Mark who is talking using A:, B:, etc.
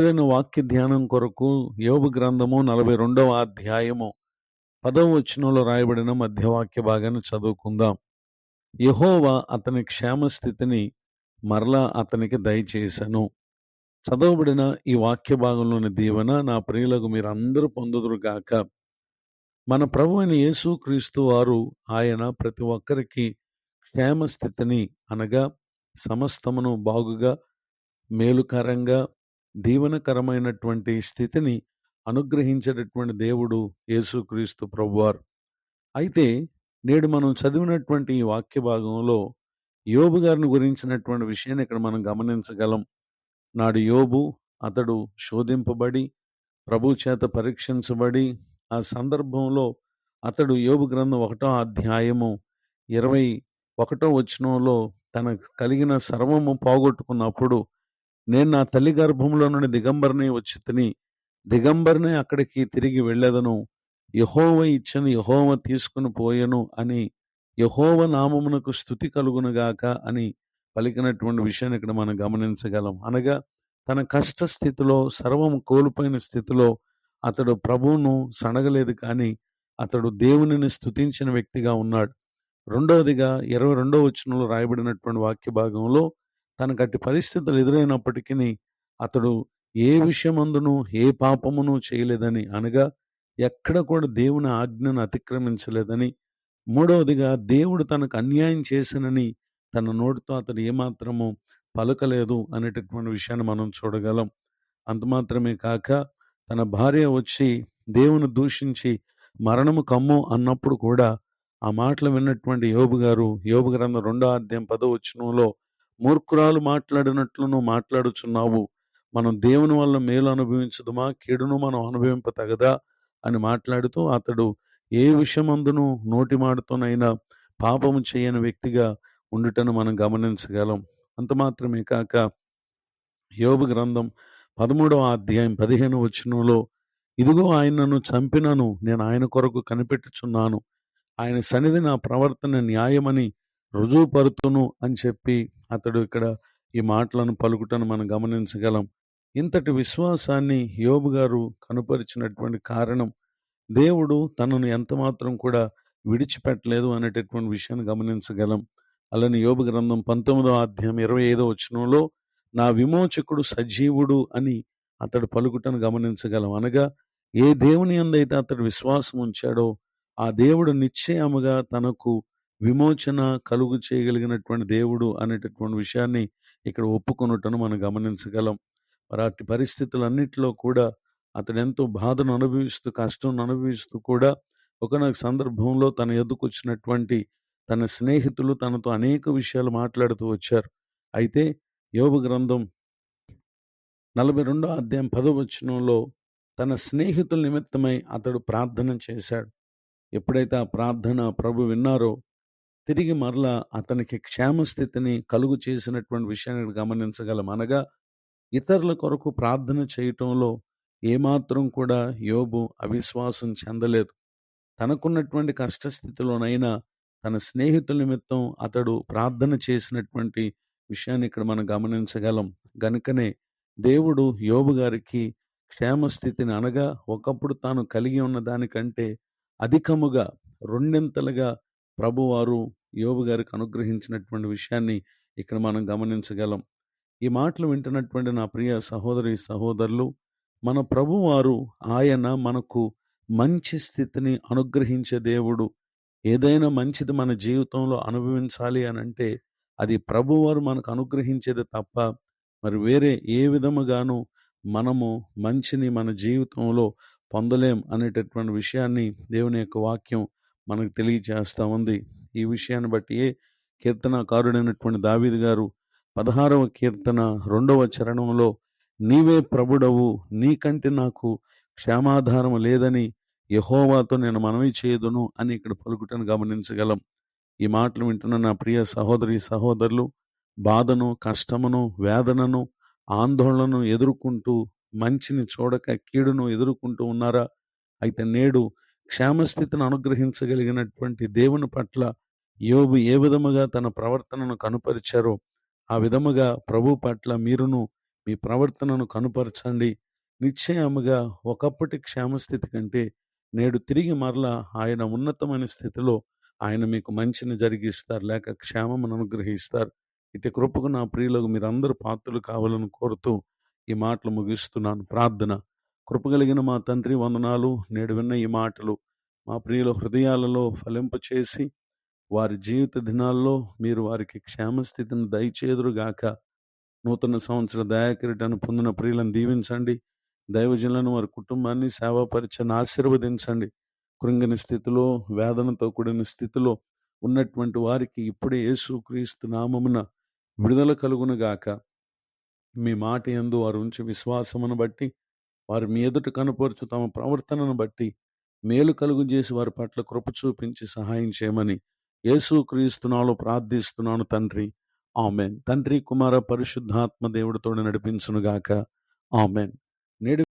A: ఏదైనా వాక్య ధ్యానం కొరకు యోబు గ్రంథము 42వ అధ్యాయము 10వ వచనంలో రాయబడిన మధ్యవాక్య భాగాన్ని చదువుకుందాం. యెహోవా అతని క్షేమస్థితిని మరలా అతనికి దయచేసెను. చదవబడిన ఈ వాక్య భాగంలోని దీవెన నా ప్రియులకు మీరందరూ పొందుదురుగాక. మన ప్రభువైన యేసుక్రీస్తు వారు ఆయన ప్రతి ఒక్కరికి క్షేమస్థితిని అనగా సమస్తమును బాగుగా మేలుకరంగా దీవెనకరమైనటువంటి స్థితిని అనుగ్రహించేటటువంటి దేవుడు యేసుక్రీస్తు ప్రభువారు. అయితే నేడు మనం చదివినటువంటి ఈ వాక్య భాగంలో యోబు గారిని గురించినటువంటి విషయాన్ని ఇక్కడ మనం గమనించగలం. నాడు యోబు అతడు శోధింపబడి ప్రభు చేత పరీక్షించబడి ఆ సందర్భంలో అతడు యోబు గ్రంథం 1వ అధ్యాయము 21వ వచనంలో తనకు కలిగిన సర్వము పోగొట్టుకున్నప్పుడు, నేను నా తల్లి గర్భంలో నుండి దిగంబరనే వచ్చి తిని దిగంబరనే అక్కడికి తిరిగి వెళ్ళేదను, యెహోవా ఇచ్చిన యెహోవా తీసుకుని పోయెను అని యెహోవ నామమునకు స్తుతి కలుగునుగాక అని పలికినటువంటి విషయాన్ని ఇక్కడ మనం గమనించగలం. అనగా తన కష్ట స్థితిలో సర్వము కోల్పోయిన స్థితిలో అతడు ప్రభువును సనగలేదు, కానీ అతడు దేవునిని స్తుతించిన వ్యక్తిగా ఉన్నాడు. రెండవదిగా 22వ వచనంలో రాయబడినటువంటి వాక్య భాగంలో తనకు అట్టి పరిస్థితులు ఎదురైనప్పటికీ అతడు ఏ విషయమందును ఏ పాపమును చేయలేదని, అనగా ఎక్కడ కూడా దేవుని ఆజ్ఞను అతిక్రమించలేదని, మూడవదిగా దేవుడు తనకు అన్యాయం చేసినని తన నోటితో అతడు ఏమాత్రము పలకలేదు అనేటటువంటి విషయాన్ని మనం చూడగలం. అంత మాత్రమే కాక తన భార్య వచ్చి దేవుని దూషించి మరణము కమ్ము అన్నప్పుడు కూడా ఆ మాటలు విన్నటువంటి యోబు గారు యోబు గ్రంథం 2వ అధ్యాయం 10వ వచనంలో, మూర్ఖురాలు మాట్లాడినట్లు నువ్వు మాట్లాడుచున్నావు, మనం దేవుని వల్ల మేలు అనుభవించదుమా, కీడును మనం అనుభవింప తగదా అని మాట్లాడుతూ అతడు ఏ విషయమందును నోటి మాటతోనైనా పాపము చేయని వ్యక్తిగా ఉండుటను మనం గమనించగలం. అంత మాత్రమే కాక యోబు గ్రంథం 13వ అధ్యాయం 15వ వచనంలో, ఇదిగో ఆయన నన్ను చంపినను నేను ఆయన కొరకు కనిపెట్టుచున్నాను, ఆయన సన్నిధి నా ప్రవర్తన న్యాయమని రుజువుపరుతును అని చెప్పి అతడు ఇక్కడ ఈ మాటలను పలుకుటను మనం గమనించగలం. ఇంతటి విశ్వాసాన్ని యోబు గారు కనుపరిచినటువంటి కారణం, దేవుడు తనను ఎంతమాత్రం కూడా విడిచిపెట్టలేదు అనేటటువంటి విషయాన్ని గమనించగలం. అలానే యోబు గ్రంథం 19వ అధ్యాయం 25వ వచనంలో, నా విమోచకుడు సజీవుడు అని అతడు పలుకుటను గమనించగలం. అనగా ఏ దేవుని యందైతే అతడు విశ్వాసం ఉంచాడో ఆ దేవుడు నిశ్చయముగా తనకు విమోచన కలుగు చేయగలిగినటువంటి దేవుడు అనేటటువంటి విషయాన్ని ఇక్కడ ఒప్పుకొనుటను మనం గమనించగలం. మరి అట్టి పరిస్థితులన్నిటిలో కూడా అతడు ఎంతో బాధను అనుభవిస్తూ కష్టం అనుభవిస్తూ కూడా ఒకనొక సందర్భంలో తన ఎదుకు వచ్చినటువంటి తన స్నేహితులు తనతో అనేక విషయాలు మాట్లాడుతూ వచ్చారు. అయితే యోబు గ్రంథం 42వ అధ్యాయం 10వ వచనంలో తన స్నేహితుల నిమిత్తమై అతడు ప్రార్థన చేశాడు. ఎప్పుడైతే ఆ ప్రార్థన ప్రభు విన్నారో తిరిగి మరలా అతనికి క్షేమస్థితిని కలుగు చేసినటువంటి విషయాన్ని గమనించగలం. అనగా ఇతరుల కొరకు ప్రార్థన చేయటంలో ఏమాత్రం కూడా యోబు అవిశ్వాసం చెందలేదు. తనకున్నటువంటి కష్టస్థితిలోనైనా తన స్నేహితుల నిమిత్తం అతడు ప్రార్థన చేసినటువంటి విషయాన్ని ఇక్కడ మనం గమనించగలం. గనుకనే దేవుడు యోబు గారికి క్షేమస్థితిని, అనగా ఒకప్పుడు తాను కలిగి ఉన్న దానికంటే అధికముగా రెండింతలుగా ప్రభువారు యోబు గారికి అనుగ్రహించినటువంటి విషయాన్ని ఇక్కడ మనం గమనించగలం. ఈ మాటలు వింటున్నటువంటి నా ప్రియ సహోదరి సహోదరులు, మన ప్రభువారు ఆయన మనకు మంచి స్థితిని అనుగ్రహించే దేవుడు. ఏదైనా మంచిది మన జీవితంలో అనుభవించాలి అని అంటే అది ప్రభువారు మనకు అనుగ్రహించేది తప్ప మరి వేరే ఏ విధముగాను మనము మంచిని మన జీవితంలో పొందలేం అనేటటువంటి విషయాన్ని దేవుని యొక్క వాక్యం మనకు తెలియజేస్తూ ఉంది. ఈ విషయాన్ని బట్టి కీర్తనకారుడైనటువంటి దావీదు గారు 16వ కీర్తన 2వ చరణంలో, నీవే ప్రభుడవు, నీకంటే నాకు క్షేమాధారం లేదని యెహోవాతో నేను మనవి చేయుదును అని ఇక్కడ పలుకుటను గమనించగలం. ఈ మాటలు వింటున్న నా ప్రియ సహోదరి సహోదరులు, బాధను కష్టమును వేదనను ఆందోళనను ఎదుర్కొంటూ మంచిని చూడక కీడును ఎదుర్కొంటూ ఉన్నారా? అయితే నేడు క్షేమస్థితిని అనుగ్రహించగలిగినటువంటి దేవుని పట్ల యోబు ఏ విధముగా తన ప్రవర్తనను కనుపరిచారో ఆ విధముగా ప్రభు పట్ల మీరును మీ ప్రవర్తనను కనుపరచండి. నిశ్చయముగా ఒకప్పటి క్షేమస్థితి కంటే నేడు తిరిగి మరలా ఆయన ఉన్నతమైన స్థితిలో ఆయన మీకు మంచిని జరిగిస్తారు, లేక క్షేమమును అనుగ్రహిస్తారు. ఇటు కృపకు నా ప్రియులకు మీరందరూ పాత్రలు కావాలని కోరుతూ ఈ మాటలు ముగిస్తున్నాను. ప్రార్థన. కృపగలిగిన మా తండ్రి, వందనాలు. నేడు విన్న ఈ మాటలు మా ప్రియుల హృదయాలలో ఫలింపచేసి వారి జీవిత దినాల్లో మీరు వారికి క్షేమస్థితిని దయచేదురుగాక. నూతన సంవత్సర దయాకిరీటాన్ని పొందిన ప్రియులను దీవించండి. దైవజనులను, వారి కుటుంబాన్ని, సేవా పరిచయాన్ని ఆశీర్వదించండి. కృంగిన స్థితిలో, వేదనతో కూడిన స్థితిలో ఉన్నటువంటి వారికి ఇప్పుడే యేసుక్రీస్తు నామమున విడుదల కలుగునుగాక. మీ మాట యందు వారు ఉంచి విశ్వాసమును బట్టి వారు మీ ఎదుట కనపరుచు తమ ప్రవర్తనను బట్టి మేలు కలుగు చేసి వారి పట్ల కృప చూపించి సహాయం చేయమని యేసుక్రీస్తునాలో ప్రార్థిస్తున్నాను తండ్రి. ఆమెన్. తండ్రి, కుమార, పరిశుద్ధాత్మ దేవుడితో నడిపించునుగాక. ఆమెన్. నేడు